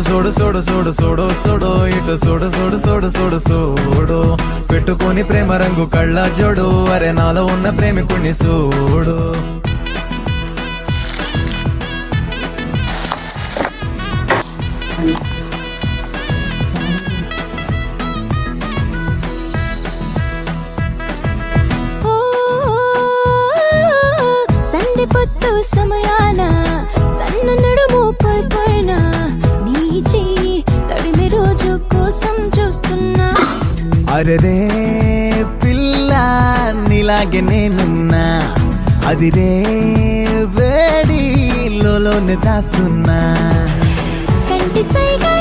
సోడు సోడు సోడు సోడు సోడు సోడు ఇటు సోడు సోడు సోడు సోడు సోడు పెట్టుకొని ప్రేమ రంగు కళ్ళ జోడు అరే నాలో ఉన్న ప్రేమికుణ్ణి సోడు సంధి పొత్తు సమయాన సన్న నడుము పోయిపోయినా నీ చెయ్యి తడిమి రోజు కోసం చూస్తున్నా అరే పిల్ల నీలాగే నేనున్నా అది రే వేడి లోనే దాస్తున్నా కంటి సైగా